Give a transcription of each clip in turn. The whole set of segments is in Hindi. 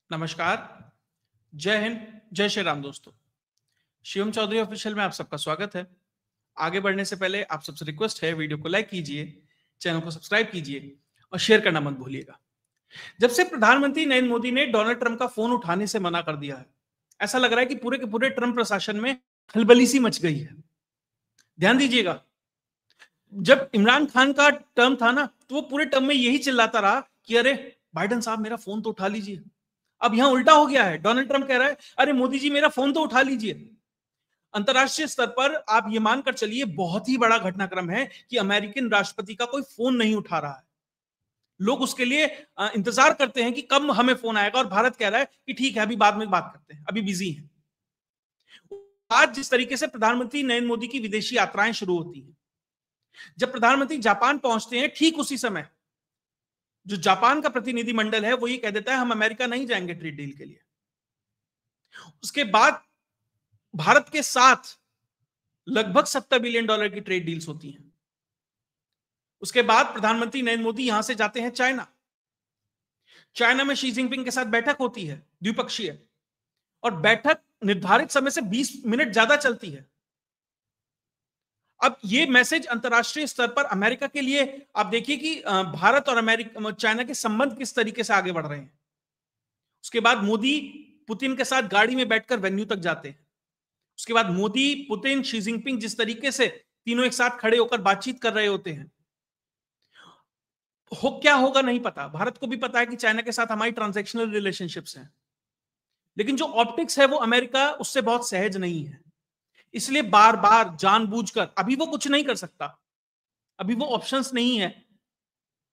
नमस्कार, जय हिंद, जय श्री राम दोस्तों। शिवम चौधरी ऑफिशियल में आप सबका स्वागत है। आगे बढ़ने से पहले आप सबसे रिक्वेस्ट है, वीडियो को लाइक कीजिए, चैनल को सब्सक्राइब कीजिए और शेयर करना मत भूलिएगा। जब से प्रधानमंत्री नरेंद्र मोदी ने डोनाल्ड ट्रंप का फोन उठाने से मना कर दिया है, ऐसा लग रहा है कि पूरे के पूरे ट्रंप प्रशासन में खलबली सी मच गई है। ध्यान दीजिएगा, जब इमरान खान का टर्म था ना, तो वो पूरे टर्म में यही चिल्लाता रहा कि अरे बाइडेन साहब मेरा फोन तो उठा लीजिए। अब यहां उल्टा हो गया है, डोनाल्ड ट्रंप कह रहा है अरे मोदी जी मेरा फोन तो उठा लीजिए। अंतरराष्ट्रीय स्तर पर आप ये मानकर चलिए बहुत ही बड़ा घटनाक्रम है कि अमेरिकन राष्ट्रपति का कोई फोन नहीं उठा रहा है। लोग उसके लिए इंतजार करते हैं कि कब हमें फोन आएगा, और भारत कह रहा है कि ठीक है अभी बाद में बात करते हैं, अभी बिजी हैं। आज जिस तरीके से प्रधानमंत्री नरेंद्र मोदी की विदेशी यात्राएं शुरू होती हैं, जब प्रधानमंत्री जापान पहुंचते हैं ठीक उसी समय जो जापान का प्रतिनिधिमंडल है वो ये कह देता है हम अमेरिका नहीं जाएंगे ट्रेड डील के लिए। उसके बाद भारत के साथ लगभग $70 बिलियन की ट्रेड डील्स होती हैं। उसके बाद प्रधानमंत्री नरेंद्र मोदी यहां से जाते हैं चाइना। चाइना में शी जिनपिंग के साथ बैठक होती है द्विपक्षीय, और बैठक निर्धारित समय से 20 मिनट ज्यादा चलती है। अब ये मैसेज अंतरराष्ट्रीय स्तर पर अमेरिका के लिए, आप देखिए कि भारत और अमेरिका चाइना के संबंध किस तरीके से आगे बढ़ रहे हैं। उसके बाद मोदी पुतिन के साथ गाड़ी में बैठकर वेन्यू तक जाते हैं। उसके बाद मोदी, पुतिन, शी जिनपिंग जिस तरीके से तीनों एक साथ खड़े होकर बातचीत कर रहे होते हैं, क्या होगा नहीं पता। भारत को भी पता है कि चाइना के साथ हमारी ट्रांजैक्शनल रिलेशनशिप्स हैं, लेकिन जो ऑप्टिक्स है वो अमेरिका उससे बहुत सहज नहीं है। इसलिए बार बार जानबूझकर, अभी वो कुछ नहीं कर सकता, अभी वो ऑप्शंस नहीं है।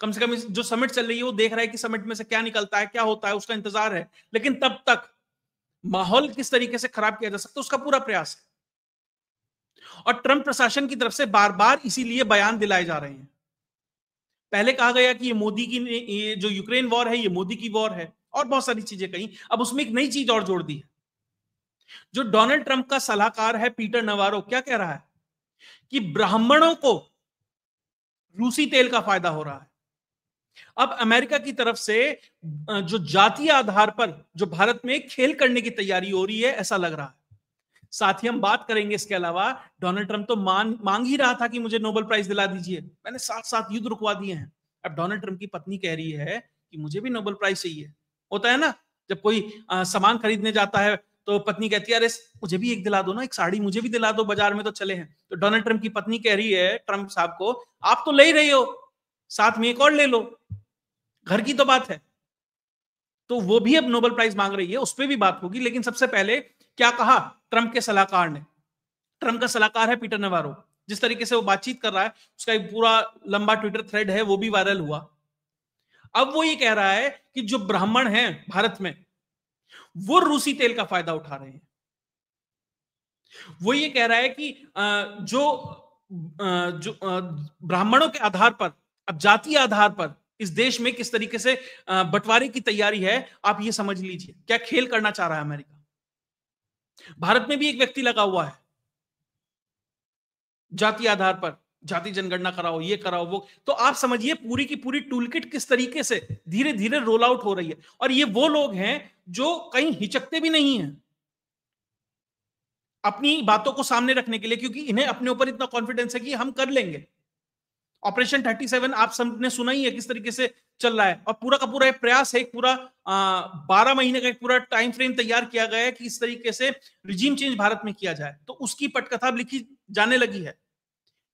कम से कम जो समिट चल रही है वो देख रहा है कि समिट में से क्या निकलता है, क्या होता है, उसका इंतजार है। लेकिन तब तक माहौल किस तरीके से खराब किया जा सकता है उसका पूरा प्रयास है। और ट्रंप प्रशासन की तरफ से बार बार इसीलिए बयान दिलाए जा रहे हैं। पहले कहा गया कि ये मोदी की, ये जो यूक्रेन वॉर है ये मोदी की वॉर है, और बहुत सारी चीजें कही। अब उसमें एक नई चीज और जोड़ दी है। जो डोनाल्ड ट्रंप का सलाहकार है पीटर नवारो, क्या कह रहा है कि ब्राह्मणों को रूसी तेल का फायदा हो रहा है। अब अमेरिका की तरफ से जो जातीय आधार पर जो भारत में खेल करने की तैयारी हो रही है, ऐसा लग रहा है। साथ ही हम बात करेंगे इसके अलावा, डोनाल्ड ट्रंप तो मांग ही रहा था कि मुझे नोबेल प्राइज दिला दीजिए, मैंने साथ साथ युद्ध रुकवा दिए हैं। अब डोनाल्ड ट्रंप की पत्नी कह रही है कि मुझे भी नोबेल प्राइज चाहिए। होता है ना, जब कोई सामान खरीदने जाता है तो पत्नी कहती है अरे मुझे भी एक दिला दो ना, एक साड़ी मुझे भी दिला दो, बाजार में तो चले हैं। तो डोनाल्ड ट्रंप की पत्नी कह रही है ट्रंप साहब को, आप तो ले ही रही हो, साथ में एक और ले लो, घर की तो बात है। तो वो भी अब नोबेल प्राइज मांग रही है, उस पर भी बात होगी। लेकिन सबसे पहले क्या कहा ट्रंप के सलाहकार ने। ट्रंप का सलाहकार है पीटर नवारो, जिस तरीके से वो बातचीत कर रहा है उसका एक पूरा लंबा ट्विटर थ्रेड है, वो भी वायरल हुआ। अब वो ये कह रहा है कि जो ब्राह्मण हैं भारत में वो रूसी तेल का फायदा उठा रहे हैं। वो ये कह रहा है कि जो ब्राह्मणों के आधार पर, अब जातीय आधार पर इस देश में किस तरीके से बंटवारे की तैयारी है, आप ये समझ लीजिए क्या खेल करना चाह रहा है अमेरिका। भारत में भी एक व्यक्ति लगा हुआ है, जातीय आधार पर जाति जनगणना कराओ, ये कराओ वो। तो आप समझिए पूरी की पूरी टूलकिट किस तरीके से धीरे धीरे रोल आउट हो रही है। और ये वो लोग हैं जो कहीं हिचकते भी नहीं हैं अपनी बातों को सामने रखने के लिए, क्योंकि इन्हें अपने ऊपर इतना कॉन्फिडेंस है कि हम कर लेंगे। ऑपरेशन 37 आप सबने सुना ही है किस तरीके से चल रहा है, और पूरा का पूरा एक प्रयास है, एक पूरा 12 महीने का एक पूरा टाइम फ्रेम तैयार किया गया है कि इस तरीके से रिजीम चेंज भारत में किया जाए। तो उसकी पटकथा लिखी जाने लगी है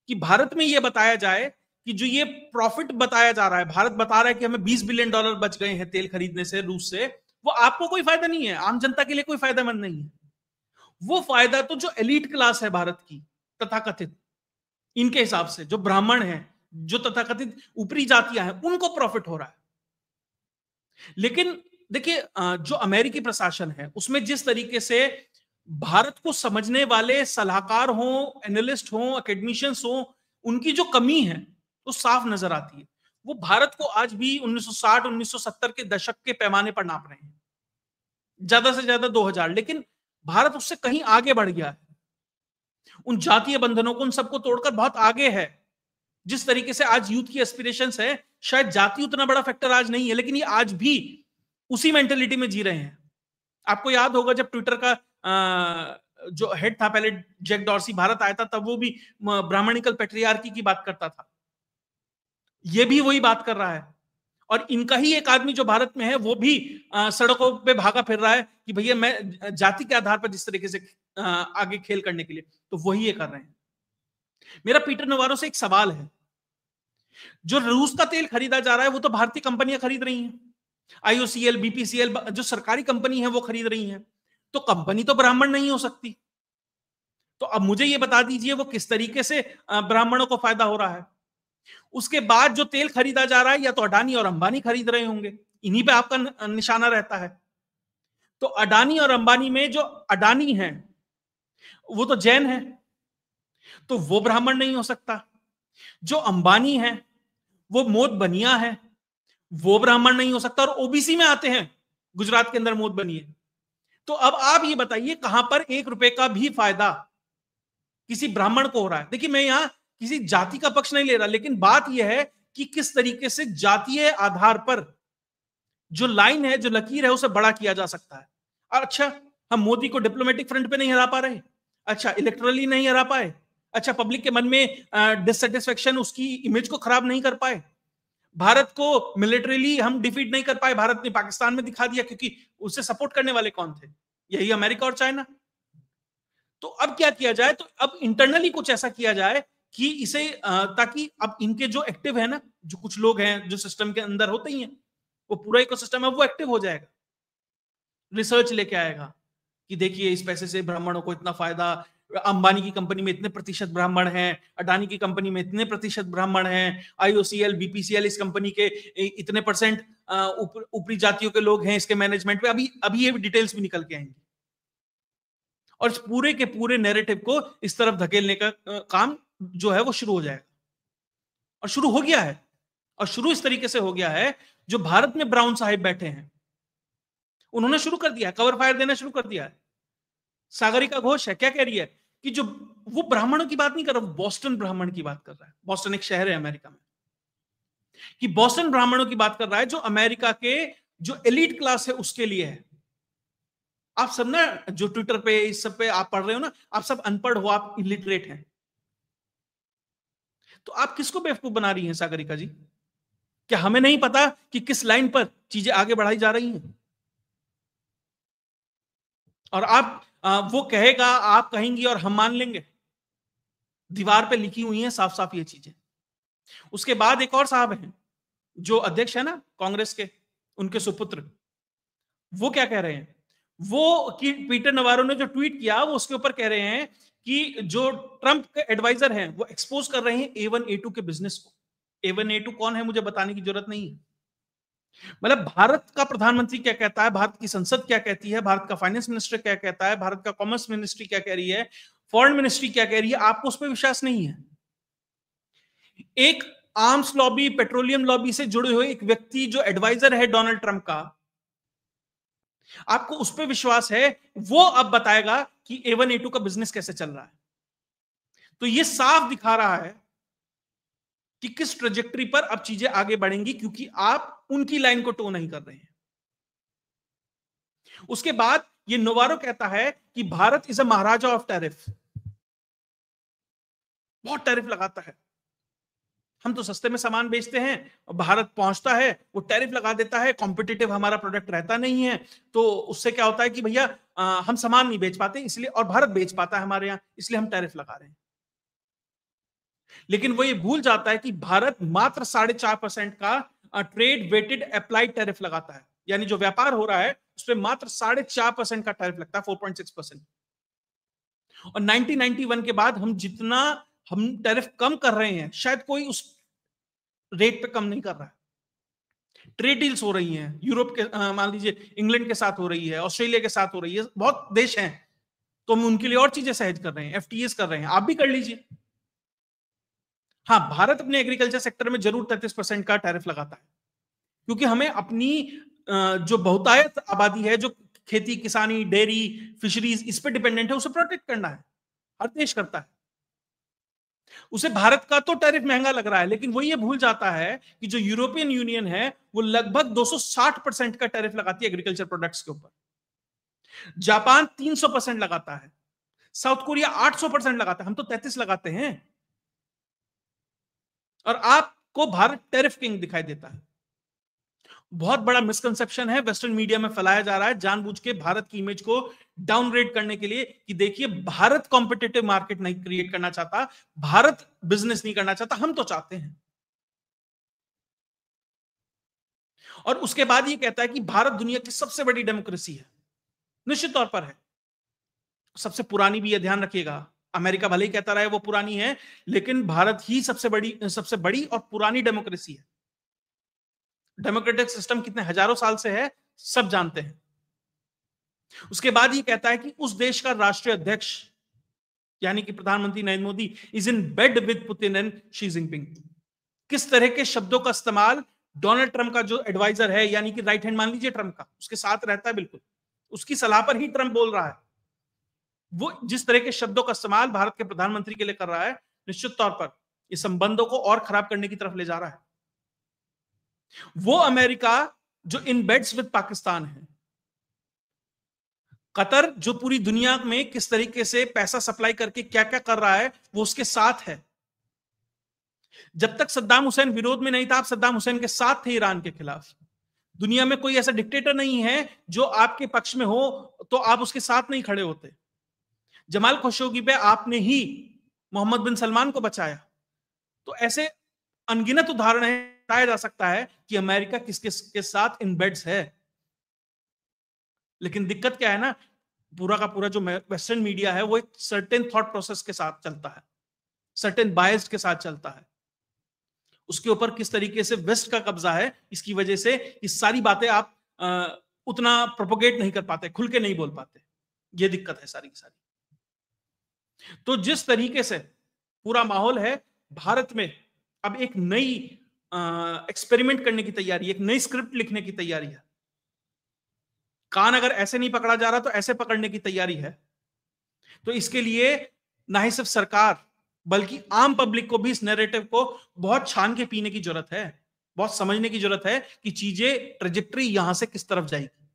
कि भारत में यह बताया जाए कि जो ये प्रॉफिट बताया जा रहा है, भारत बता रहा है कि हमें $20 बिलियन बच गए हैं तेल खरीदने से रूस से, वो आपको कोई फायदा नहीं है, आम जनता के लिए कोई फायदेमंद नहीं है। वो फायदा तो जो एलीट क्लास है भारत की, तथाकथित, इनके हिसाब से जो ब्राह्मण हैं, जो तथाकथित ऊपरी जातियां हैं, उनको प्रॉफिट हो रहा है। लेकिन देखिए जो अमेरिकी प्रशासन है उसमें जिस तरीके से भारत को समझने वाले सलाहकार हो, एनालिस्ट हो, एकेडमिशियंस हो, उनकी जो कमी है वो साफ नजर आती है। वो भारत को आज भी 1960 1970 के दशक के पैमाने पर नाप रहे हैं, ज्यादा से ज्यादा 2000। लेकिन भारत उससे कहीं आगे बढ़ गया है, उन जातीय बंधनों को, उन सबको तोड़कर बहुत आगे है। जिस तरीके से आज यूथ की एस्पिरेशंस है, शायद जाति उतना बड़ा फैक्टर आज नहीं है, लेकिन ये आज भी उसी मेंटेलिटी में जी रहे हैं। आपको याद होगा जब ट्विटर का जो हेड था पहले, जैक डॉर्सी, भारत आया था, तब वो भी ब्राह्मणिकल पेट्रियार्की की बात करता था। ये भी वही बात कर रहा है। और इनका ही एक आदमी जो भारत में है वो भी सड़कों पे भागा फिर रहा है कि भैया मैं जाति के आधार पर जिस तरीके से आगे खेल करने के लिए, तो वही ये कर रहे हैं। मेरा पीटर नवारो से एक सवाल है, जो रूस का तेल खरीदा जा रहा है वो तो भारतीय कंपनियां खरीद रही हैं, आईओसीएल, बीपीसीएल, जो सरकारी कंपनी है वो खरीद रही हैं, तो कंपनी तो ब्राह्मण नहीं हो सकती। तो अब मुझे ये बता दीजिए वो किस तरीके से ब्राह्मणों को फायदा हो रहा है। उसके बाद जो तेल खरीदा जा रहा है या तो अडानी और अंबानी खरीद रहे होंगे, इन्हीं पे आपका निशाना रहता है। तो अडानी और अंबानी में जो अडानी है वो तो जैन है, तो वो ब्राह्मण नहीं हो सकता। जो अंबानी है वो मोद बनिया है, वो ब्राह्मण नहीं हो सकता, और ओबीसी में आते हैं, गुजरात के अंदर मोद बनी है। तो अब आप ये बताइए कहां पर 1 रुपए का भी फायदा किसी ब्राह्मण को हो रहा है। देखिए मैं यहां किसी जाति का पक्ष नहीं ले रहा, लेकिन बात यह है कि किस तरीके से जातीय आधार पर जो लाइन है, जो लकीर है, उसे बड़ा किया जा सकता है। अच्छा, हम मोदी को डिप्लोमेटिक फ्रंट पे नहीं हरा पा रहे, अच्छा इलेक्ट्रली नहीं हरा पाए, अच्छा पब्लिक के मन में डिससेटिस्फेक्शन, उसकी इमेज को खराब नहीं कर पाए, भारत को मिलिटरीली हम डिफीट नहीं कर पाए, भारत ने पाकिस्तान में दिखा दिया, क्योंकि उसे सपोर्ट करने वाले कौन थे? यही अमेरिका और चाइना। तो अब क्या किया जाए? तो अब इंटरनली कुछ ऐसा किया जाए कि इसे ताकि अब इनके जो एक्टिव है ना, जो कुछ लोग हैं जो सिस्टम के अंदर होते ही हैं, वो पूरा इकोसिस्टम है वो एक्टिव हो जाएगा, रिसर्च लेके आएगा कि देखिए इस पैसे से ब्राह्मणों को इतना फायदा, अंबानी की कंपनी में इतने प्रतिशत ब्राह्मण हैं, अडानी की कंपनी में इतने प्रतिशत ब्राह्मण हैं, आईओसीएल, बीपीसीएल इस कंपनी के इतने परसेंट ऊपरी जातियों के लोग हैं इसके मैनेजमेंट में। अभी ये डिटेल्स भी निकल के आएंगी और इस पूरे के पूरे नैरेटिव को इस तरफ धकेलने का काम जो है वो शुरू हो जाएगा, और शुरू हो गया है। और शुरू इस तरीके से हो गया है, जो भारत में ब्राउन साहिब बैठे हैं उन्होंने शुरू कर दिया, कवर फायर देना शुरू कर दिया है। सागरिका घोष है, क्या कह रही है कि जो वो ब्राह्मणों की बात नहीं कर रहा, वो बॉस्टन ब्राह्मण की बात कर रहा है। बॉस्टन एक शहर है अमेरिका में, कि बॉस्टन ब्राह्मणों की बात कर रहा है, जो अमेरिका के जो एलीट क्लास है उसके लिए है। आप सब ना जो ट्विटर पे इस सब पे आप पढ़ रहे हो ना, आप सब अनपढ़ हो, आप इलिटरेट हैं, तो आप किसको बेवकूफ बना रही हैं सागरिका जी? क्या हमें नहीं पता कि किस लाइन पर चीजें आगे बढ़ाई जा रही हैं? और आप वो कहेगा, आप कहेंगी और हम मान लेंगे? दीवार पे लिखी हुई हैं साफ साफ ये चीजें। उसके बाद एक और साहब हैं जो अध्यक्ष है ना कांग्रेस के, उनके सुपुत्र, वो क्या कह रहे हैं? वो कि पीटर नवारो ने जो ट्वीट किया वो उसके ऊपर कह रहे हैं कि जो ट्रंप के एडवाइजर हैं वो एक्सपोज कर रहे हैं A1 A2 के बिजनेस को। A1 A2 कौन है मुझे बताने की जरूरत नहीं है। मतलब भारत का प्रधानमंत्री क्या कहता है, भारत की संसद क्या कहती है, भारत का फाइनेंस मिनिस्टर क्या कहता है, भारत का कॉमर्स मिनिस्ट्री क्या कह रही है, फॉरेन मिनिस्ट्री क्या कह रही है, आपको उस पर विश्वास नहीं है। एक आर्म्स लॉबी, पेट्रोलियम लॉबी से जुड़े हुए एक व्यक्ति जो एडवाइजर है डोनाल्ड ट्रंप का, आपको उस पर विश्वास है, वो अब बताएगा कि A1 A2 का बिजनेस कैसे चल रहा है। तो ये साफ दिखा रहा है कि किस ट्रेजेक्टरी पर अब चीजें आगे बढ़ेंगी, क्योंकि आप उनकी लाइन को टो नहीं कर रहे हैं। उसके बाद ये नोवारो कहता है कि Bharat is a Maharaja of tariff, बहुत टैरिफ लगाता है। हम तो सस्ते में सामान बेचते हैं, भारत पहुंचता है वो टैरिफ लगा देता है, कॉम्पिटिटिव हमारा प्रोडक्ट रहता नहीं है, तो उससे क्या होता है कि भैया हम सामान नहीं बेच पाते, इसलिए, और भारत बेच पाता है हमारे यहां, इसलिए हम टैरिफ लगा रहे हैं। लेकिन वो ये भूल जाता है कि भारत मात्र 4.5% का ट्रेड वेटेड अप्लाइड टैरिफ लगाता है, यानी जो व्यापार हो रहा है उस पर मात्र 4.5% का टैरिफ लगता है, 4.6%। और 1991 के बाद हम जितना हम टैरिफ कम कर रहे हैं, शायद कोई उस रेट पे कम नहीं कर रहा है। ट्रेड डील्स हो रही हैं यूरोप के, मान लीजिए इंग्लैंड के साथ हो रही है, ऑस्ट्रेलिया के साथ हो रही है, बहुत देश हैं, तो हम उनके लिए और चीजें सहज कर रहे हैं, एफटीएस कर रहे हैं, आप भी कर लीजिए। हाँ, भारत अपने एग्रीकल्चर सेक्टर में जरूर 33% का टैरिफ लगाता है, क्योंकि हमें अपनी जो बहुतायत आबादी है, जो खेती किसानी डेयरी फिशरीज इस पर डिपेंडेंट है, उसे प्रोटेक्ट करना है। हर देश करता है। उसे भारत का तो टैरिफ महंगा लग रहा है, लेकिन वो ये भूल जाता है कि जो यूरोपियन यूनियन है वो लगभग 260% का टैरिफ लगाती है एग्रीकल्चर प्रोडक्ट्स के ऊपर। जापान 300% लगाता है, साउथ कोरिया 800% लगाता है, हम तो 33 लगाते हैं। और आपको भारत टैरिफ किंग दिखाई देता है। बहुत बड़ा मिसकंसेप्शन है, वेस्टर्न मीडिया में फैलाया जा रहा है जानबूझ के भारत की इमेज को डाउनग्रेड करने के लिए, कि देखिए भारत कॉम्पिटिटिव मार्केट नहीं क्रिएट करना चाहता, भारत बिजनेस नहीं करना चाहता, हम तो चाहते हैं। और उसके बाद ये कहता है कि भारत दुनिया की सबसे बड़ी डेमोक्रेसी है। निश्चित तौर पर है, सबसे पुरानी भी है, ध्यान रखिएगा। अमेरिका भले ही कहता रहे वो पुरानी है, लेकिन भारत ही सबसे बड़ी और पुरानी डेमोक्रेसी है। डेमोक्रेटिक सिस्टम कितने हजारों साल से है, सब जानते हैं। उसके बाद ये कहता है कि उस देश का राष्ट्रीय अध्यक्ष यानी कि प्रधानमंत्री Narendra Modi is in bed with Putin and Xi Jinping. किस तरह के शब्दों का इस्तेमाल डोनाल्ड ट्रंप का जो एडवाइजर है, यानी कि राइट हैंड मान लीजिए ट्रंप का, उसके साथ रहता है, बिल्कुल उसकी सलाह पर ही ट्रंप बोल रहा है। वो जिस तरह के शब्दों का इस्तेमाल भारत के प्रधानमंत्री के लिए कर रहा है, निश्चित तौर पर इस संबंधों को और खराब करने की तरफ ले जा रहा है। वो अमेरिका जो इन बेड्स विद पाकिस्तान है, कतर जो पूरी दुनिया में किस तरीके से पैसा सप्लाई करके क्या क्या कर रहा है, वो उसके साथ है। जब तक सद्दाम हुसैन विरोध में नहीं था, आप सद्दाम हुसैन के साथ थे ईरान के खिलाफ। दुनिया में कोई ऐसा डिक्टेटर नहीं है जो आपके पक्ष में हो तो आप उसके साथ नहीं खड़े होते। जमाल खशोगी पे आपने ही मोहम्मद बिन सलमान को बचाया। तो ऐसे अनगिनत उदाहरण है, बताया जा सकता है कि अमेरिका किस किस के साथ इन बेड्स है। लेकिन दिक्कत क्या है ना, पूरा का पूरा जो वेस्टर्न मीडिया है वो एक सर्टेन थॉट प्रोसेस के साथ चलता है, सर्टेन बायस के साथ चलता है। उसके ऊपर किस तरीके से वेस्ट का कब्जा है, इसकी वजह से ये सारी बातें आप उतना प्रोपोगेट नहीं कर पाते, खुल के नहीं बोल पाते। ये दिक्कत है सारी की सारी। तो जिस तरीके से पूरा माहौल है, भारत में अब एक नई एक्सपेरिमेंट करने की तैयारी, एक नई स्क्रिप्ट लिखने की तैयारी है। कान अगर ऐसे नहीं पकड़ा जा रहा तो ऐसे पकड़ने की तैयारी है। तो इसके लिए ना ही सिर्फ सरकार बल्कि आम पब्लिक को भी इस नैरेटिव को बहुत छान के पीने की जरूरत है, बहुत समझने की जरूरत है कि चीजें ट्रेजेक्टरी यहां से किस तरफ जाएगी।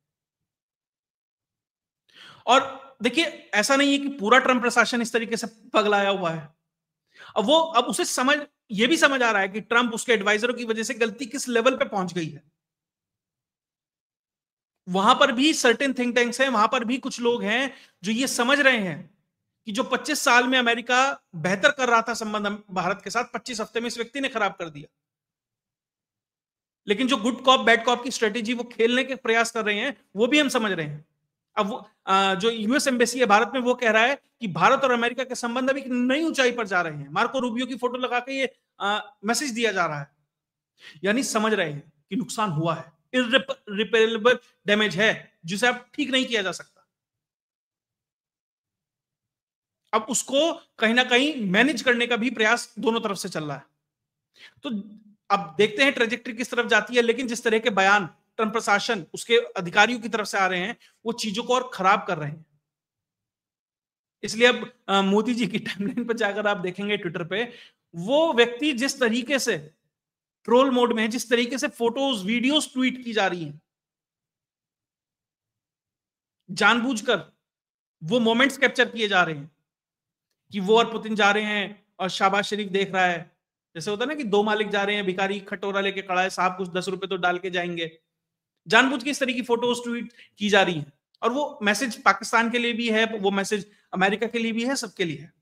और देखिए ऐसा नहीं है कि पूरा ट्रंप प्रशासन इस तरीके से पगलाया हुआ है। अब उसे यह भी समझ आ रहा है कि ट्रंप उसके एडवाइजरों की वजह से गलती किस लेवल पे पहुंच गई है। वहां पर भी सर्टेन थिंक टैंक्स हैं, वहां पर भी कुछ लोग हैं जो ये समझ रहे हैं कि जो 25 साल में अमेरिका बेहतर कर रहा था संबंध भारत के साथ, 25 हफ्ते में इस व्यक्ति ने खराब कर दिया। लेकिन जो गुड कॉप बैड कॉप की स्ट्रेटेजी वो खेलने के प्रयास कर रहे हैं, वो भी हम समझ रहे हैं। अब वो जो यूएस एम्बेसी है भारत में, वो कह रहा है कि भारत और अमेरिका के संबंध अभी नई ऊंचाई पर जा रहे हैं। मार्को रूबियो की फोटो लगा के ये मैसेज दिया जा रहा है, यानी समझ रहे हैं कि नुकसान हुआ है, इररिपेरेबल डैमेज है जिसे अब ठीक नहीं किया जा सकता। अब उसको कहीं ना कहीं मैनेज करने का भी प्रयास दोनों तरफ से चल रहा है। तो अब देखते हैं ट्रेजेक्टरी किस तरफ जाती है। लेकिन जिस तरह के बयान ट्रंप प्रशासन उसके अधिकारियों की तरफ से आ रहे हैं, वो चीजों को और खराब कर रहे हैं। इसलिए अब मोदी जी की टाइमलाइन पर जाकर आप देखेंगे ट्विटर पे, वो व्यक्ति जिस तरीके से ट्रोल मोड में है, जिस तरीके से फोटोज वीडियोस ट्वीट की जा रही हैं, जानबूझकर वो मोमेंट्स कैप्चर किए जा रहे हैं कि वो और पुतिन जा रहे हैं और शाहबाज शरीफ देख रहा है। जैसे होता है ना कि दो मालिक जा रहे हैं, भिखारी खटोरा लेके खड़ा है, साहब कुछ 10 रुपए तो डाल के जाएंगे। जानबूझ के इस तरह की फोटोज ट्वीट की जा रही हैं। और वो मैसेज पाकिस्तान के लिए भी है, वो मैसेज अमेरिका के लिए भी है, सबके लिए है।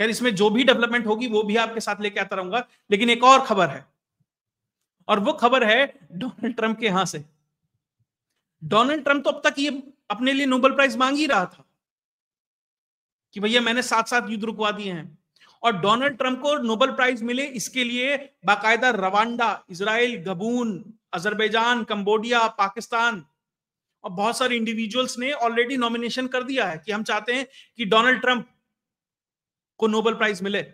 खैर इसमें जो भी डेवलपमेंट होगी वो भी आपके साथ लेके आता रहूंगा। लेकिन एक और खबर है, और वो खबर है डोनाल्ड ट्रंप के यहां से। डोनाल्ड ट्रंप तो अब तक ये अपने लिए नोबेल प्राइज मांग ही रहा था कि भैया मैंने 7 युद्ध रुकवा दिए हैं। और डोनाल्ड ट्रंप को नोबेल प्राइज मिले इसके लिए बाकायदा Rwanda, Israel, Gabon, Azerbaijan, Cambodia, Pakistan और बहुत सारे इंडिविजुअल्स ने ऑलरेडी नॉमिनेशन कर दिया है कि हम चाहते हैं कि डोनाल्ड ट्रंप को नोबेल प्राइज मिले।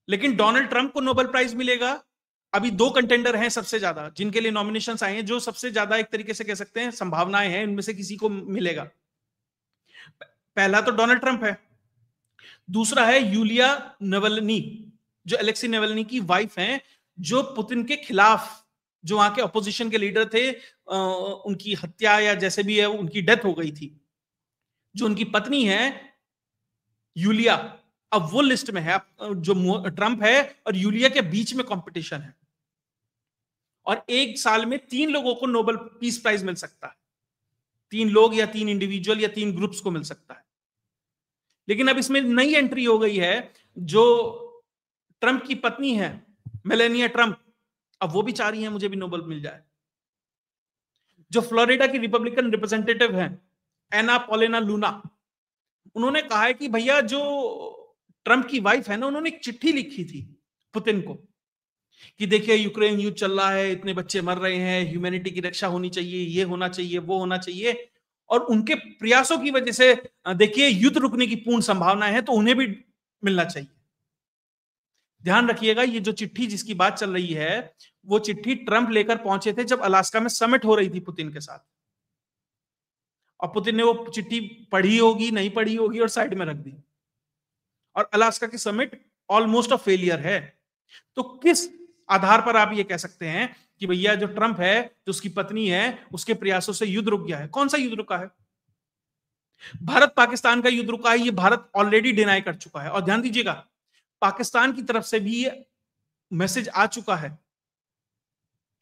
लेकिन डोनाल्ड ट्रंप को नोबेल प्राइज मिलेगा, अभी 2 कंटेंडर हैं सबसे ज्यादा जिनके लिए नॉमिनेशंस आए हैं, जो सबसे ज्यादा एक तरीके से कह सकते हैं संभावनाएं हैं इनमें से किसी को मिलेगा। पहला तो डोनाल्ड ट्रंप है, दूसरा है यूलिया नवलनी, जो अलेक्सी नवलनी की वाइफ हैं, जो पुतिन के खिलाफ, जो वहां के अपोजिशन के लीडर थे, उनकी हत्या या जैसे भी है उनकी डेथ हो गई थी। जो उनकी पत्नी है यूलिया, अब वो लिस्ट में है। जो ट्रंप है और यूलिया के बीच में कंपटीशन है, और एक साल में 3 लोगों को नोबेल पीस प्राइज मिल सकता है। 3 लोग या 3 इंडिविजुअल या 3 ग्रुप्स को मिल सकता है। लेकिन अब इसमें नई एंट्री हो गई है, जो ट्रंप की पत्नी है मेलेनिया ट्रंप, अब वो भी चाह रही है मुझे भी नोबेल मिल जाए। जो फ्लोरिडा की रिपब्लिकन रिप्रेजेंटेटिव है एना पोलेना लूना, उन्होंने कहा है कि भैया जो ट्रंप की वाइफ है ना, उन्होंने एक चिट्ठी लिखी थी पुतिन को कि देखिए यूक्रेन युद्ध चल रहा है, इतने बच्चे मर रहे हैं, ह्यूमैनिटी की रक्षा होनी चाहिए, ये होना चाहिए, वो होना चाहिए, और उनके प्रयासों की वजह से देखिए युद्ध रुकने की पूर्ण संभावना है, तो उन्हें भी मिलना चाहिए। ध्यान रखिएगा, ये जो चिट्ठी जिसकी बात चल रही है, वो चिट्ठी ट्रंप लेकर पहुंचे थे जब अलास्का में समिट हो रही थी पुतिन के साथ, और पुतिन ने वो चिट्ठी पढ़ी होगी, नहीं पढ़ी होगी, और साइड में रख दी, और अलास्का की समिट ऑलमोस्ट अ फेलियर है। तो किस आधार पर आप ये कह सकते हैं कि भैया जो ट्रंप है, जो उसकी पत्नी है, उसके प्रयासों से युद्ध रुक गया है? कौन सा युद्ध रुका है? भारत पाकिस्तान का युद्ध रुका है, ये भारत ऑलरेडी डिनाई कर चुका है। और ध्यान दीजिएगा, पाकिस्तान की तरफ से भी मैसेज आ चुका है।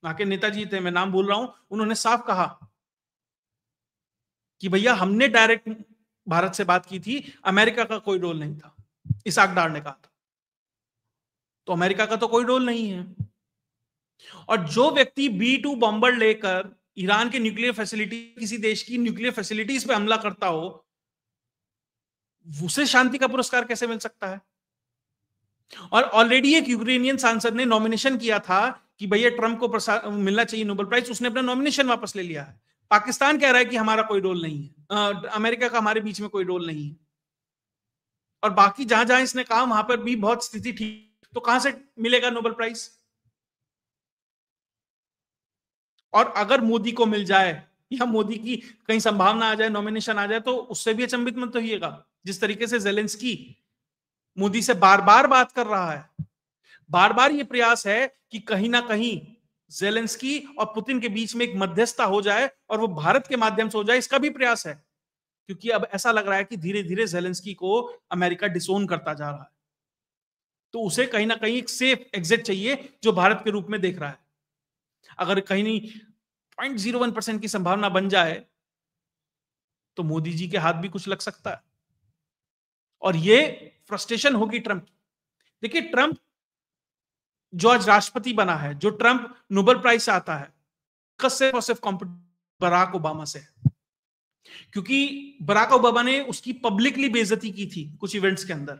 वहां के नेताजी थे, मैं नाम भूल रहा हूं, उन्होंने साफ कहा कि भैया हमने डायरेक्ट भारत से बात की थी, अमेरिका का कोई रोल नहीं था। इसाक डार ने कहा था। तो अमेरिका का तो कोई रोल नहीं है। और जो व्यक्ति B-2 बॉम्बर लेकर ईरान के न्यूक्लियर फैसिलिटी, किसी देश की न्यूक्लियर फैसिलिटीज पे हमला करता हो, उसे शांति का पुरस्कार कैसे मिल सकता है? और ऑलरेडी एक यूक्रेनियन सांसद ने नॉमिनेशन किया था कि भैया ट्रंप को मिलना चाहिए नोबेल प्राइज, उसने अपना नॉमिनेशन वापस ले लिया है। पाकिस्तान कह रहा है कि हमारा कोई रोल नहीं है, अमेरिका का हमारे बीच में कोई रोल नहीं है। और बाकी जहां जहां इसने कहा वहां पर भी बहुत स्थिति ठीक, तो कहां से मिलेगा नोबेल प्राइज? और अगर मोदी को मिल जाए, या मोदी की कहीं संभावना आ जाए, नॉमिनेशन आ जाए, तो उससे भी अचंभित मत होइएगा। जिस तरीके से जेलेंस्की मोदी से बार बार बात कर रहा है, बार बार ये प्रयास है कि कहीं ना कहीं जेलेंस्की और पुतिन के बीच में एक मध्यस्थता हो जाए, और वो भारत के माध्यम से हो जाए, इसका भी प्रयास है। क्योंकि अब ऐसा लग रहा है कि धीरे धीरे जेलेंस्की को अमेरिका डिसोन करता जा रहा है, तो उसे कहीं ना कहीं एक सेफ एग्जिट चाहिए, जो भारत के रूप में देख रहा है। अगर कहीं नहीं 0.01% की संभावना बन जाए, तो मोदी जी के हाथ भी कुछ लग सकता है, और ये फ्रस्ट्रेशन होगी ट्रंप। देखिए, ट्रंप जो आज राष्ट्रपति बना है, जो ट्रंप नोबेल प्राइज से आता है, सिर्फ और सिर्फ बराक ओबामा से है। क्योंकि बराक ओबामा ने उसकी पब्लिकली बेइज्जती की थी कुछ इवेंट्स के अंदर,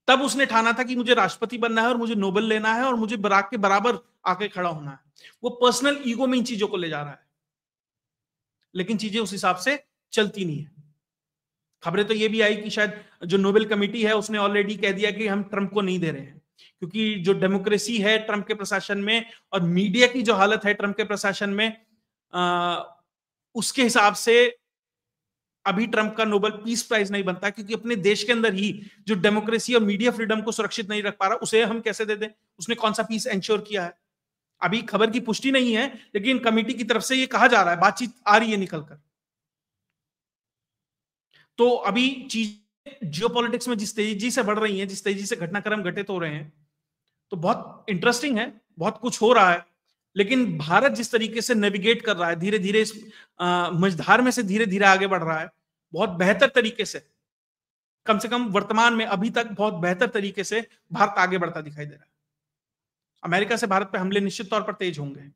तब उसने ठाना था कि मुझे राष्ट्रपति बनना है और मुझे नोबेल लेना है और मुझे बराक के बराबर आके खड़ा होना है। वो पर्सनल ईगो में इन चीजों को ले जा रहा है, लेकिन चीजें उस हिसाब से चलती नहीं है। खबरें तो ये भी आई कि शायद जो नोबेल कमेटी है उसने ऑलरेडी कह दिया कि हम ट्रंप को नहीं दे रहे हैं, क्योंकि जो डेमोक्रेसी है ट्रंप के प्रशासन में और मीडिया की जो हालत है ट्रंप के प्रशासन में, उसके हिसाब से अभी ट्रंप का नोबेल पीस प्राइज नहीं बनता, क्योंकि अपने देश के अंदर ही जो डेमोक्रेसी और मीडिया फ्रीडम को सुरक्षित नहीं रख पा रहा, उसे हम कैसे दे दें? उसने कौन सा पीस एंश्योर किया है? अभी खबर की पुष्टि नहीं है, लेकिन कमेटी की तरफ से ये कहा जा रहा है, बातचीत आ रही है निकलकर। तो अभी चीज जियोपॉलिटिक्स में जिस तेजी से बढ़ रही हैं, जिस तेजी से घटनाक्रम घटित हो रहे हैं, तो बहुत इंटरेस्टिंग है, बहुत कुछ हो रहा है। लेकिन भारत जिस तरीके से नेविगेट कर रहा है, धीरे धीरे इस मझधार में से धीरे धीरे आगे बढ़ रहा है, बहुत बेहतर तरीके से, कम से कम वर्तमान में अभी तक बहुत बेहतर तरीके से भारत आगे बढ़ता दिखाई दे रहा है। अमेरिका से भारत पे हमले निश्चित तौर पर तेज होंगे।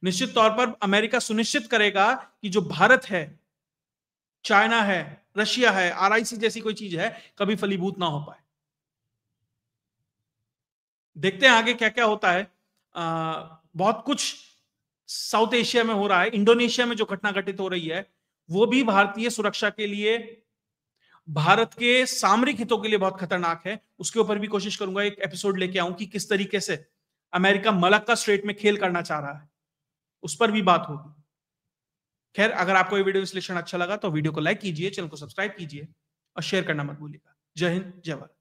निश्चित तौर पर अमेरिका सुनिश्चित करेगा कि जो भारत है, चाइना है, रशिया है, RIC जैसी कोई चीज है, कभी फलीभूत ना हो पाए। देखते हैं आगे क्या क्या होता है। बहुत कुछ साउथ एशिया में हो रहा है, इंडोनेशिया में जो घटना घटित हो रही है, वो भी भारतीय सुरक्षा के लिए, भारत के सामरिक हितों के लिए बहुत खतरनाक है। उसके ऊपर भी कोशिश करूंगा एक एपिसोड लेके आऊं कि किस तरीके से अमेरिका मलक्का स्ट्रेट में खेल करना चाह रहा है, उस पर भी बात होगी। खैर, अगर आपको ये वीडियो विश्लेषण अच्छा लगा तो वीडियो को लाइक कीजिए, चैनल को सब्सक्राइब कीजिए। और शेयर करना मत भूलिएगा। जय हिंद, जय भारत।